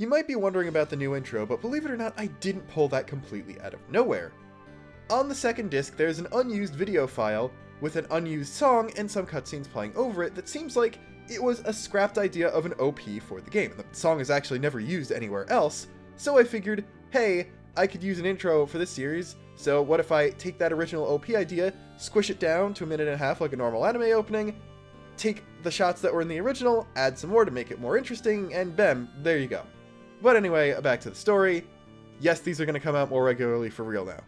You might be wondering about the new intro, but believe it or not, I didn't pull that completely out of nowhere. On the second disc, there's an unused video file with an unused song and some cutscenes playing over it that seems like it was a scrapped idea of an OP for the game. The song is actually never used anywhere else, so I figured, hey, I could use an intro for this series, so what if I take that original OP idea, squish it down to 1.5 minutes like a normal anime opening, take the shots that were in the original, add some more to make it more interesting, and bam, there you go. But anyway, back to the story. Yes, these are going to come out more regularly for real now.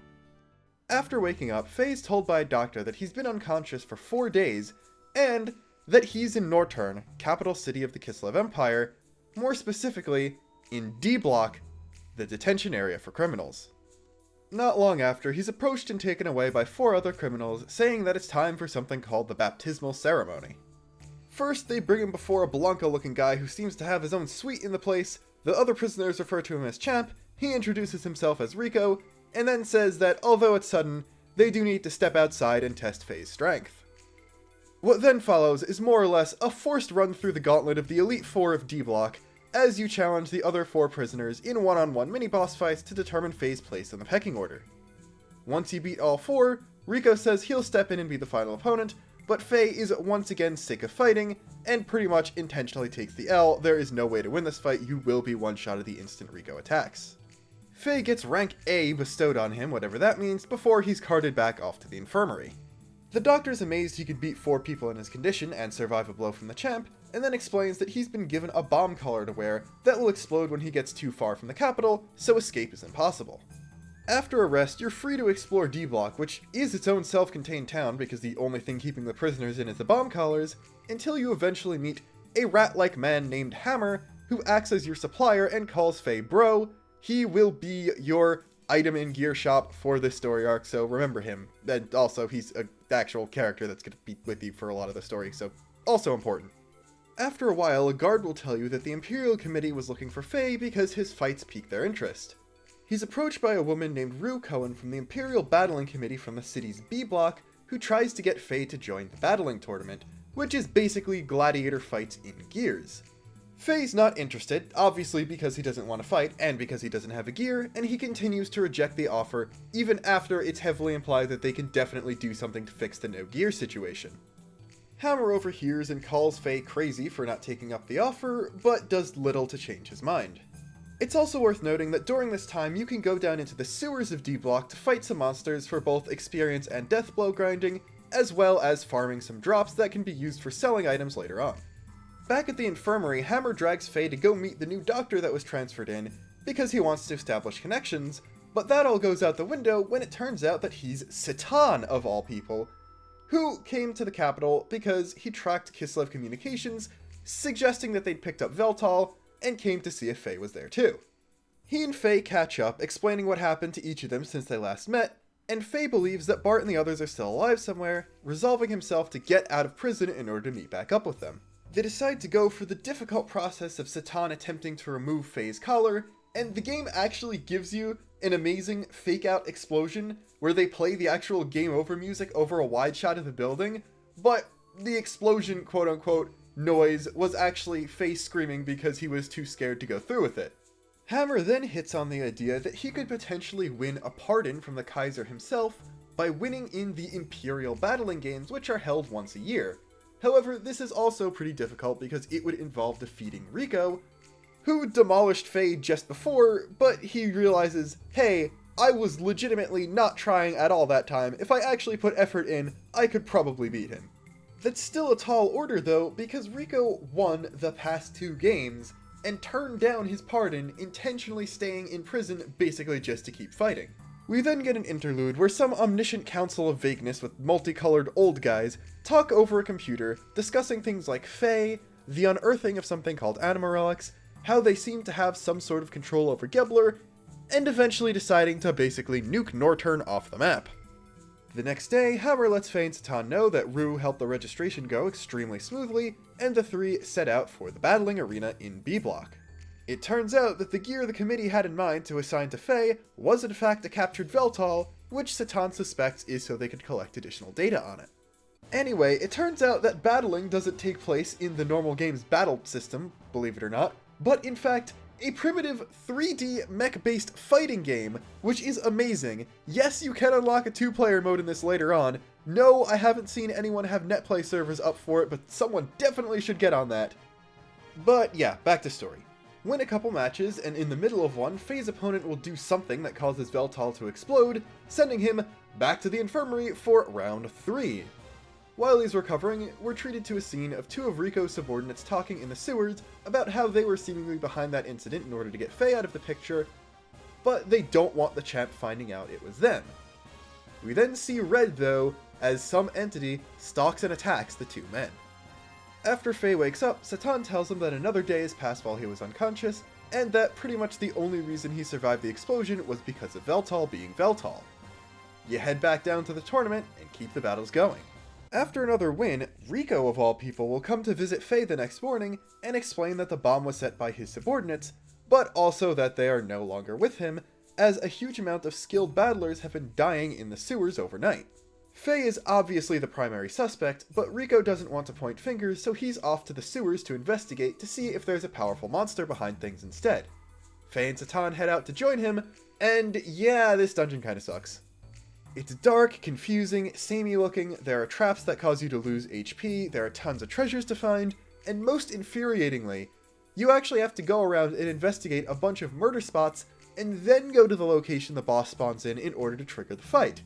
After waking up, Faye's told by a doctor that he's been unconscious for 4 days, and that he's in Norturn, capital city of the Kislev Empire, more specifically, in D Block, the detention area for criminals. Not long after, he's approached and taken away by 4 other criminals, saying that it's time for something called the baptismal ceremony. First, they bring him before a Blanca-looking guy who seems to have his own suite in the place. The other prisoners refer to him as Champ, he introduces himself as Rico, and then says that although it's sudden, they do need to step outside and test Faye's strength. What then follows is more or less a forced run through the gauntlet of the Elite Four of D Block, as you challenge the other 4 prisoners in one-on-one mini-boss fights to determine Faye's place in the pecking order. Once you beat all 4, Rico says he'll step in and be the final opponent, but Faye is once again sick of fighting, and pretty much intentionally takes the L. There is no way to win this fight, you will be one-shotted the instant Rico attacks. Faye gets rank A bestowed on him, whatever that means, before he's carted back off to the infirmary. The doctor's amazed he could beat 4 people in his condition and survive a blow from the Champ, and then explains that he's been given a bomb collar to wear that will explode when he gets too far from the capital, so escape is impossible. After arrest, you're free to explore D Block, which is its own self-contained town because the only thing keeping the prisoners in is the bomb collars, until you eventually meet a rat-like man named Hammer, who acts as your supplier and calls Faye bro. He will be your item and gear shop for this story arc, so remember him. And also, he's an actual character that's going to be with you for a lot of the story, so also important. After a while, a guard will tell you that the Imperial Committee was looking for Faye because his fights piqued their interest. He's approached by a woman named Rue Cohen from the Imperial Battling Committee from the city's B Block, who tries to get Faye to join the battling tournament, which is basically gladiator fights in gears. Faye's not interested, obviously because he doesn't want to fight, and because he doesn't have a gear, and he continues to reject the offer, even after it's heavily implied that they can definitely do something to fix the no gear situation. Hammer overhears and calls Faye crazy for not taking up the offer, but does little to change his mind. It's also worth noting that during this time you can go down into the sewers of D Block to fight some monsters for both experience and death blow grinding, as well as farming some drops that can be used for selling items later on. Back at the infirmary, Hammer drags Faye to go meet the new doctor that was transferred in, because he wants to establish connections, but that all goes out the window when it turns out that he's Satan of all people, who came to the capital because he tracked Kislev communications, suggesting that they'd picked up Veltal, and came to see if Faye was there too. He and Faye catch up, explaining what happened to each of them since they last met, and Faye believes that Bart and the others are still alive somewhere, resolving himself to get out of prison in order to meet back up with them. They decide to go for the difficult process of Satan attempting to remove Faye's collar, and the game actually gives you an amazing fake-out explosion where they play the actual game over music over a wide shot of the building, but the explosion quote-unquote noise was actually Faye screaming because he was too scared to go through with it. Hammer then hits on the idea that he could potentially win a pardon from the Kaiser himself by winning in the Imperial Battling Games, which are held once a year. However, this is also pretty difficult because it would involve defeating Rico, who demolished Faye just before, but he realizes, hey, I was legitimately not trying at all that time. If I actually put effort in, I could probably beat him. That's still a tall order though, because Rico won the past 2 games, and turned down his pardon, intentionally staying in prison basically just to keep fighting. We then get an interlude where some omniscient council of vagueness with multicolored old guys talk over a computer, discussing things like Faye, the unearthing of something called anima relics, how they seem to have some sort of control over Gebler, and eventually deciding to basically nuke Norturn off the map. The next day, Hammer lets Faye and Satan know that Rue helped the registration go extremely smoothly, and the 3 set out for the battling arena in B Block. It turns out that the gear the committee had in mind to assign to Faye was in fact a captured Veltal, which Satan suspects is so they could collect additional data on it. Anyway, it turns out that battling doesn't take place in the normal game's battle system, believe it or not, but in fact a primitive 3D mech-based fighting game, which is amazing. Yes, you can unlock a 2-player mode in this later on. No, I haven't seen anyone have netplay servers up for it, but someone definitely should get on that. But yeah, back to story. Win a couple matches, and in the middle of one, Faye's opponent will do something that causes Veltal to explode, sending him back to the infirmary for round 3. While he's recovering, we're treated to a scene of 2 of Rico's subordinates talking in the sewers about how they were seemingly behind that incident in order to get Faye out of the picture, but they don't want the champ finding out it was them. We then see Red, though, as some entity stalks and attacks the 2 men. After Faye wakes up, Satan tells him that another day has passed while he was unconscious, and that pretty much the only reason he survived the explosion was because of Veltal being Veltal. You head back down to the tournament and keep the battles going. After another win, Rico of all people will come to visit Faye the next morning and explain that the bomb was set by his subordinates, but also that they are no longer with him, as a huge amount of skilled battlers have been dying in the sewers overnight. Faye is obviously the primary suspect, but Rico doesn't want to point fingers, so he's off to the sewers to investigate to see if there's a powerful monster behind things instead. Faye and Satan head out to join him, and yeah, this dungeon kinda sucks. It's dark, confusing, samey looking, there are traps that cause you to lose HP, there are tons of treasures to find, and most infuriatingly, you actually have to go around and investigate a bunch of murder spots, and then go to the location the boss spawns in order to trigger the fight.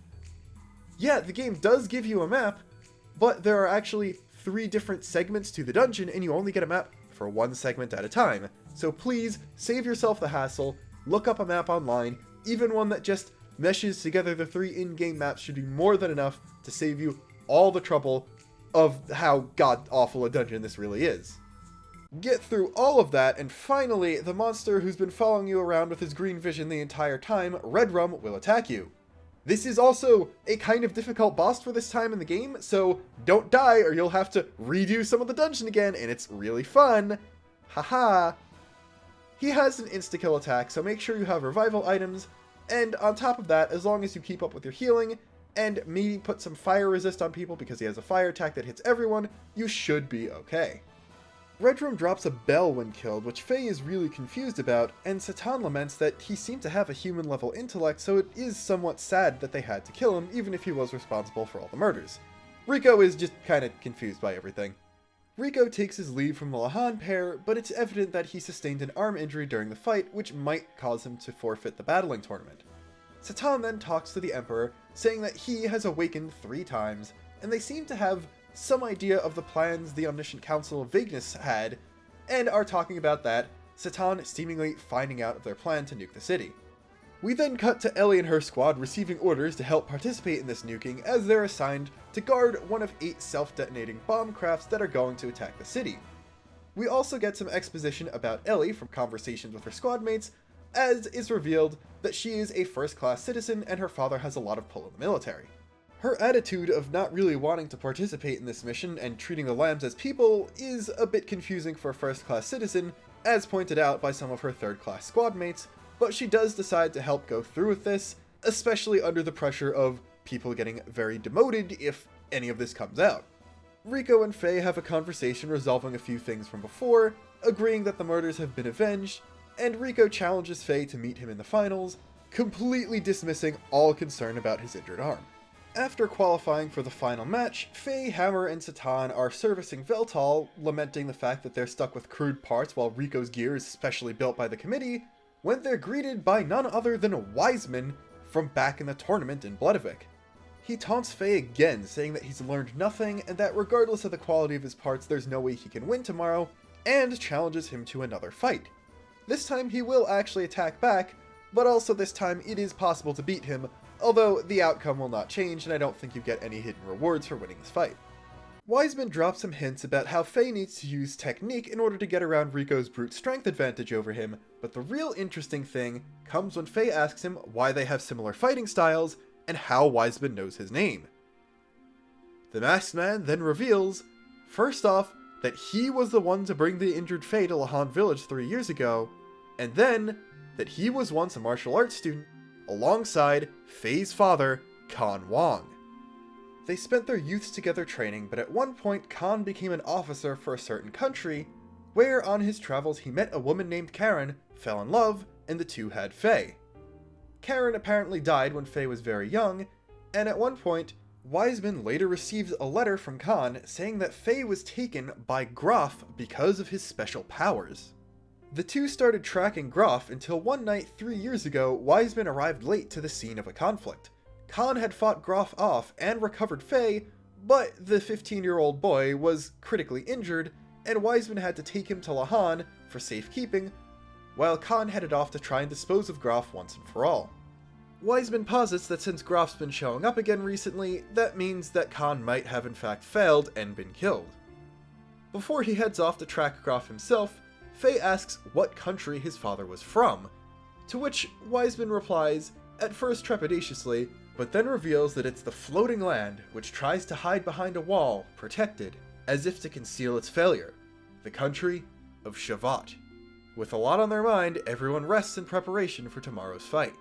Yeah, the game does give you a map, but there are actually 3 different segments to the dungeon, and you only get a map for 1 segment at a time. So please, save yourself the hassle, look up a map online, even one that just meshes together the 3 in-game maps should be more than enough to save you all the trouble of how god-awful a dungeon this really is. Get through all of that, and finally, the monster who's been following you around with his green vision the entire time, Red Rum, will attack you. This is also a kind of difficult boss for this time in the game, so don't die or you'll have to redo some of the dungeon again, and it's really fun. Haha. He has an insta-kill attack, so make sure you have revival items, and on top of that, as long as you keep up with your healing, and maybe put some fire resist on people because he has a fire attack that hits everyone, you should be okay. Redrum drops a bell when killed, which Faye is really confused about, and Satan laments that he seemed to have a human-level intellect, so it is somewhat sad that they had to kill him, even if he was responsible for all the murders. Rico is just kinda confused by everything. Rico takes his leave from the Lahan pair, but it's evident that he sustained an arm injury during the fight, which might cause him to forfeit the battling tournament. Satan then talks to the Emperor, saying that he has awakened 3 times, and they seem to have some idea of the plans the Omniscient Council of Vagueness had, and are talking about that, Satan seemingly finding out of their plan to nuke the city. We then cut to Ellie and her squad receiving orders to help participate in this nuking, as they're assigned to guard one of 8 self-detonating bomb crafts that are going to attack the city. We also get some exposition about Ellie from conversations with her squad mates, as is revealed that she is a first-class citizen and her father has a lot of pull in the military. Her attitude of not really wanting to participate in this mission and treating the lambs as people is a bit confusing for a first-class citizen, as pointed out by some of her third-class squad mates, but she does decide to help go through with this, especially under the pressure of people getting very demoted if any of this comes out. Rico and Faye have a conversation resolving a few things from before, agreeing that the murders have been avenged, and Rico challenges Faye to meet him in the finals, completely dismissing all concern about his injured arm. After qualifying for the final match, Faye, Hammer, and Satan are servicing Veltal, lamenting the fact that they're stuck with crude parts while Rico's gear is specially built by the committee, when they're greeted by none other than Wiseman from back in the tournament in Bloodavik. He taunts Faye again, saying that he's learned nothing, and that regardless of the quality of his parts, there's no way he can win tomorrow, and challenges him to another fight. This time he will actually attack back, but also this time it is possible to beat him, although the outcome will not change, and I don't think you get any hidden rewards for winning this fight. Wiseman drops some hints about how Faye needs to use technique in order to get around Rico's brute strength advantage over him, but the real interesting thing comes when Faye asks him why they have similar fighting styles, and how Wiseman knows his name. The masked man then reveals, first off, that he was the one to bring the injured Faye to Lahan Village 3 years ago, and then that he was once a martial arts student alongside Faye's father, Khan Wong. They spent their youths together training, but at one point Khan became an officer for a certain country, where on his travels he met a woman named Karen, fell in love, and the two had Faye. Karen apparently died when Faye was very young, and at one point, Wiseman later received a letter from Khan saying that Faye was taken by Groff because of his special powers. The two started tracking Groff until one night 3 years ago, Wiseman arrived late to the scene of a conflict. Khan had fought Groff off and recovered Faye, but the 15-year-old boy was critically injured, and Wiseman had to take him to Lahan for safekeeping, while Khan headed off to try and dispose of Groff once and for all. Wiseman posits that since Groff's been showing up again recently, that means that Khan might have in fact failed and been killed. Before he heads off to track Groff himself, Faye asks what country his father was from, to which Wiseman replies, at first trepidatiously, but then reveals that it's the floating land which tries to hide behind a wall, protected, as if to conceal its failure, the country of Shavat. With a lot on their mind, everyone rests in preparation for tomorrow's fight.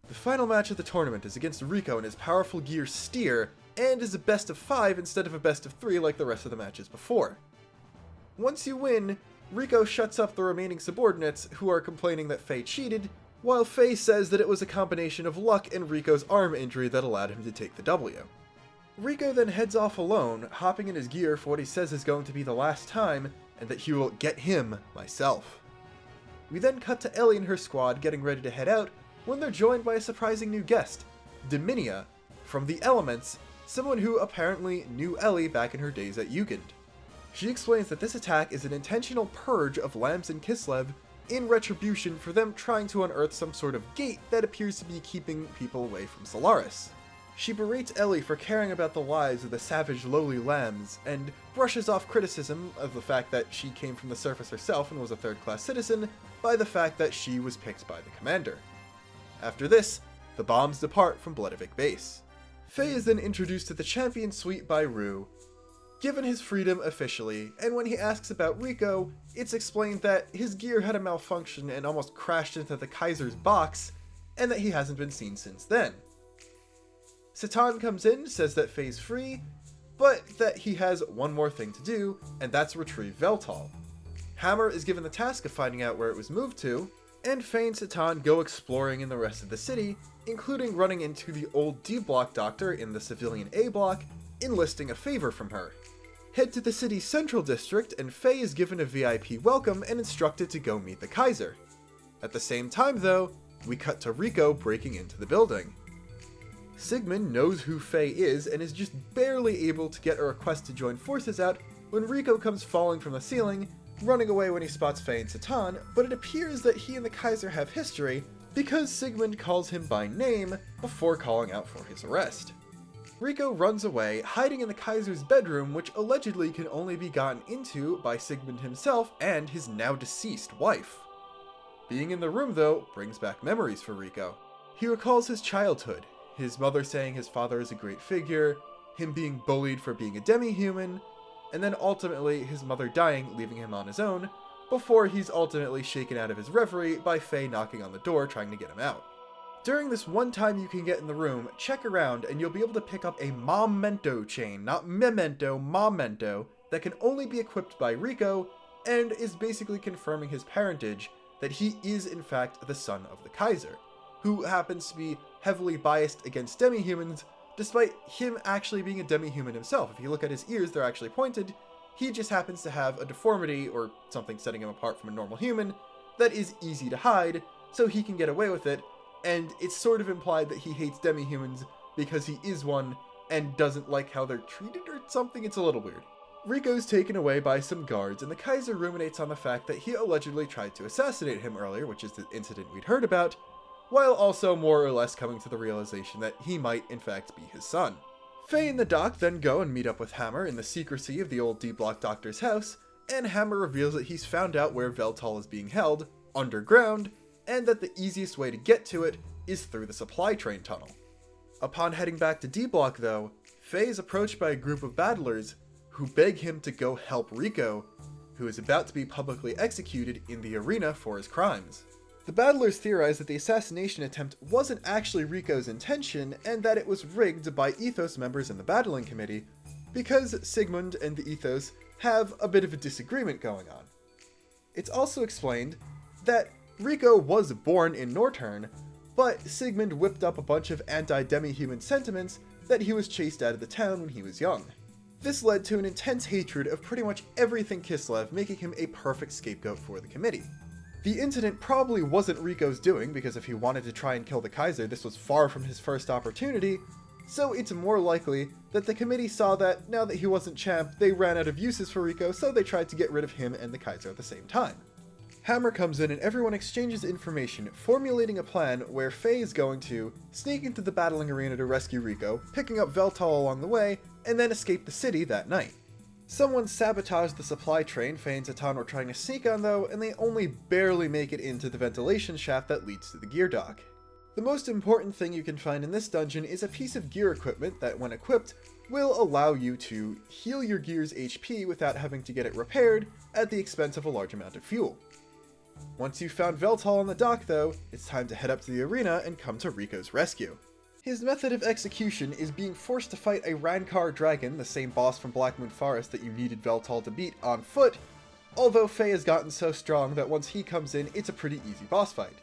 The final match of the tournament is against Rico and his powerful gear Steer, and is a best of 5 instead of a best of 3 like the rest of the matches before. Once you win, Rico shuts up the remaining subordinates who are complaining that Faye cheated, while Faye says that it was a combination of luck and Rico's arm injury that allowed him to take the W. Rico then heads off alone, hopping in his gear for what he says is going to be the last time, and that he will get him myself. We then cut to Ellie and her squad getting ready to head out, when they're joined by a surprising new guest, Diminia, from the Elements, someone who apparently knew Ellie back in her days at Jugend. She explains that this attack is an intentional purge of Lambs and Kislev in retribution for them trying to unearth some sort of gate that appears to be keeping people away from Solaris. She berates Ellie for caring about the lives of the savage lowly Lambs, and brushes off criticism of the fact that she came from the surface herself and was a third-class citizen by the fact that she was picked by the commander. After this, the bombs depart from Bledavik base. Faye is then introduced to the Champion Suite by Rue, given his freedom officially, and when he asks about Rico, it's explained that his gear had a malfunction and almost crashed into the Kaiser's box, and that he hasn't been seen since then. Satan comes in, says that Faye's free, but that he has one more thing to do, and that's retrieve Veltal. Hammer is given the task of finding out where it was moved to, and Faye and Satan go exploring in the rest of the city, including running into the old D block doctor in the civilian A block, enlisting a favor from her. Head to the city's central district, and Faye is given a VIP welcome and instructed to go meet the Kaiser. At the same time though, we cut to Rico breaking into the building. Sigmund knows who Faye is and is just barely able to get a request to join forces out when Rico comes falling from the ceiling, running away when he spots Faye and Satan, but it appears that he and the Kaiser have history because Sigmund calls him by name before calling out for his arrest. Rico runs away, hiding in the Kaiser's bedroom, which allegedly can only be gotten into by Sigmund himself and his now deceased wife. Being in the room though brings back memories for Rico. He recalls his childhood, his mother saying his father is a great figure, him being bullied for being a demi-human, and then ultimately his mother dying, leaving him on his own, before he's ultimately shaken out of his reverie by Faye knocking on the door trying to get him out. During this one time you can get in the room, check around and you'll be able to pick up a Momento chain, not Memento, Momento, that can only be equipped by Rico, and is basically confirming his parentage, that he is in fact the son of the Kaiser, who happens to be heavily biased against demi-humans, despite him actually being a demi-human himself. If you look at his ears, they're actually pointed. He just happens to have a deformity, or something setting him apart from a normal human, that is easy to hide, so he can get away with it, and it's sort of implied that he hates demi-humans because he is one, and doesn't like how they're treated or something. It's a little weird. Rico's taken away by some guards, and the Kaiser ruminates on the fact that he allegedly tried to assassinate him earlier, which is the incident we'd heard about, while also more or less coming to the realization that he might in fact be his son. Faye and the Doc then go and meet up with Hammer in the secrecy of the old D-Block doctor's house, and Hammer reveals that he's found out where Veltal is being held, underground, and that the easiest way to get to it is through the supply train tunnel. Upon heading back to D-Block though, Faye is approached by a group of battlers who beg him to go help Rico, who is about to be publicly executed in the arena for his crimes. The battlers theorize that the assassination attempt wasn't actually Rico's intention, and that it was rigged by Ethos members in the battling committee, because Sigmund and the Ethos have a bit of a disagreement going on. It's also explained that Rico was born in Nortern, but Sigmund whipped up a bunch of anti-demi-human sentiments that he was chased out of the town when he was young. This led to an intense hatred of pretty much everything Kislev, making him a perfect scapegoat for the committee. The incident probably wasn't Rico's doing, because if he wanted to try and kill the Kaiser, this was far from his first opportunity, so it's more likely that the committee saw that now that he wasn't champ, they ran out of uses for Rico, so they tried to get rid of him and the Kaiser at the same time. Hammer comes in and everyone exchanges information, formulating a plan where Faye is going to sneak into the battling arena to rescue Rico, picking up Veltal along the way, and then escape the city that night. Someone sabotaged the supply train Faye and Zatan were trying to sneak on though, and they only barely make it into the ventilation shaft that leads to the gear dock. The most important thing you can find in this dungeon is a piece of gear equipment that, when equipped, will allow you to heal your gear's HP without having to get it repaired at the expense of a large amount of fuel. Once you've found Veltal on the dock though, it's time to head up to the arena and come to Rico's rescue. His method of execution is being forced to fight a Rankar dragon, the same boss from Blackmoon Forest that you needed Veltal to beat, on foot, although Faye has gotten so strong that once he comes in, it's a pretty easy boss fight.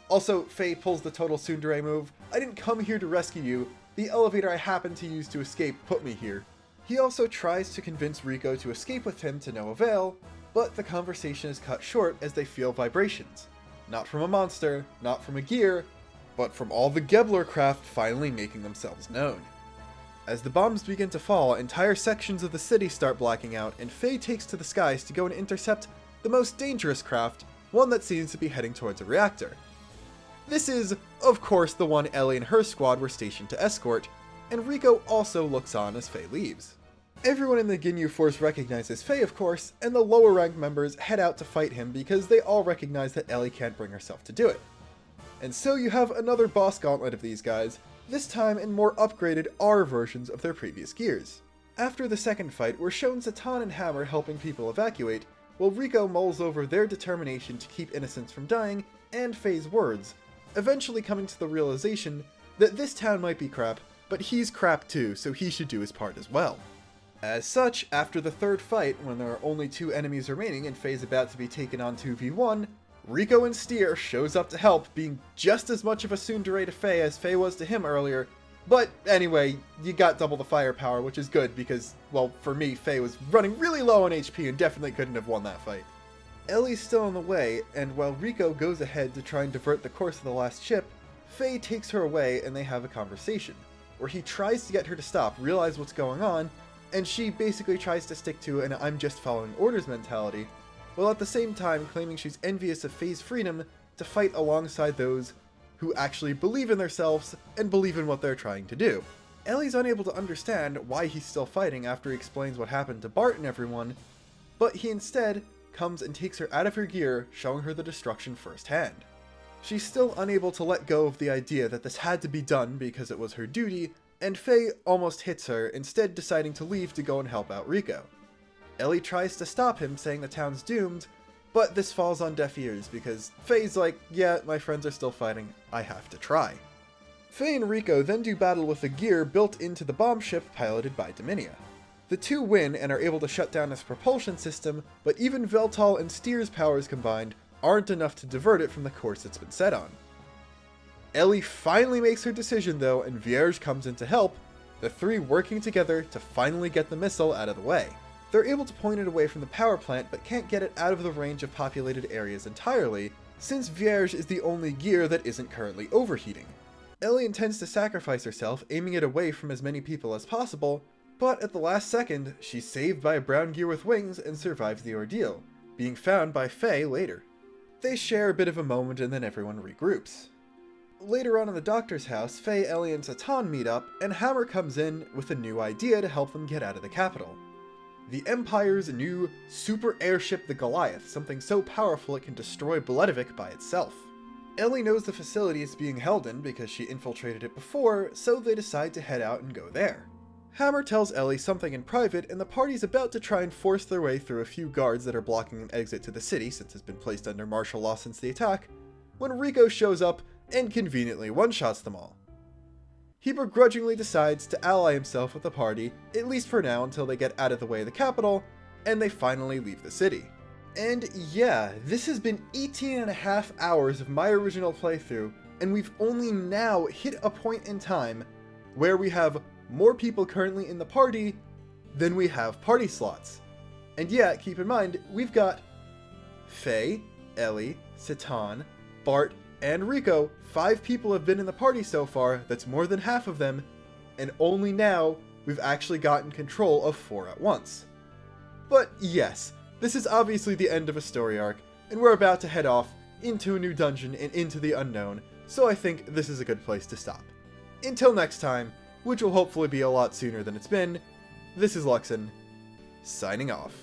Also, Faye pulls the total tsundere move, "I didn't come here to rescue you, the elevator I happened to use to escape put me here." He also tries to convince Rico to escape with him to no avail, but the conversation is cut short as they feel vibrations. Not from a monster, not from a gear, but from all the Gebler craft finally making themselves known. As the bombs begin to fall, entire sections of the city start blacking out, and Faye takes to the skies to go and intercept the most dangerous craft, one that seems to be heading towards a reactor. This is, of course, the one Ellie and her squad were stationed to escort, and Rico also looks on as Faye leaves. Everyone in the Ginyu force recognizes Faye, of course, and the lower ranked members head out to fight him because they all recognize that Ellie can't bring herself to do it. And so you have another boss gauntlet of these guys, this time in more upgraded R versions of their previous gears. After the second fight, we're shown Zatan and Hammer helping people evacuate, while Rico mulls over their determination to keep innocents from dying and Faye's words, eventually coming to the realization that this town might be crap, but he's crap too, so he should do his part as well. As such, after the third fight, when there are only 2 enemies remaining and Faye's about to be taken on 2v1, Rico and Steer shows up to help, being just as much of a tsundere to Faye as Faye was to him earlier, but anyway, you got double the firepower, which is good because, well, for me, Faye was running really low on HP and definitely couldn't have won that fight. Ellie's still on the way, and while Rico goes ahead to try and divert the course of the last ship, Faye takes her away and they have a conversation, where he tries to get her to stop, realize what's going on, and she basically tries to stick to an "I'm just following orders" mentality, while at the same time claiming she's envious of Faye's freedom to fight alongside those who actually believe in themselves and believe in what they're trying to do. Ellie's unable to understand why he's still fighting after he explains what happened to Bart and everyone, but he instead comes and takes her out of her gear, showing her the destruction firsthand. She's still unable to let go of the idea that this had to be done because it was her duty, and Faye almost hits her, instead deciding to leave to go and help out Rico. Ellie tries to stop him, saying the town's doomed, but this falls on deaf ears because Faye's like, "Yeah, my friends are still fighting, I have to try." Faye and Rico then do battle with the gear built into the bomb ship piloted by Dominia. The two win and are able to shut down its propulsion system, but even Veltal and Steer's powers combined aren't enough to divert it from the course it's been set on. Ellie finally makes her decision though, and Vierge comes in to help, the 3 working together to finally get the missile out of the way. They're able to point it away from the power plant, but can't get it out of the range of populated areas entirely, since Vierge is the only gear that isn't currently overheating. Ellie intends to sacrifice herself, aiming it away from as many people as possible, but at the last second, she's saved by a brown gear with wings and survives the ordeal, being found by Faye later. They share a bit of a moment and then everyone regroups. Later on in the doctor's house, Faye, Ellie, and Zatan meet up, and Hammer comes in with a new idea to help them get out of the capital. The Empire's new super airship, the Goliath, something so powerful it can destroy Bledevik by itself. Ellie knows the facility it's being held in because she infiltrated it before, so they decide to head out and go there. Hammer tells Ellie something in private, and the party's about to try and force their way through a few guards that are blocking an exit to the city since it's been placed under martial law since the attack, when Rico shows up and conveniently one-shots them all. He begrudgingly decides to ally himself with the party, at least for now until they get out of the way of the capital, and they finally leave the city. And yeah, this has been 18 and a half hours of my original playthrough, and we've only now hit a point in time where we have more people currently in the party than we have party slots. And yeah, keep in mind, we've got Faye, Ellie, Satan, Bart, and Rico. 5 people have been in the party so far, that's more than half of them, and only now we've actually gotten control of 4 at once. But yes, this is obviously the end of a story arc, and we're about to head off into a new dungeon and into the unknown, so I think this is a good place to stop. Until next time, which will hopefully be a lot sooner than it's been, this is Luxin, signing off.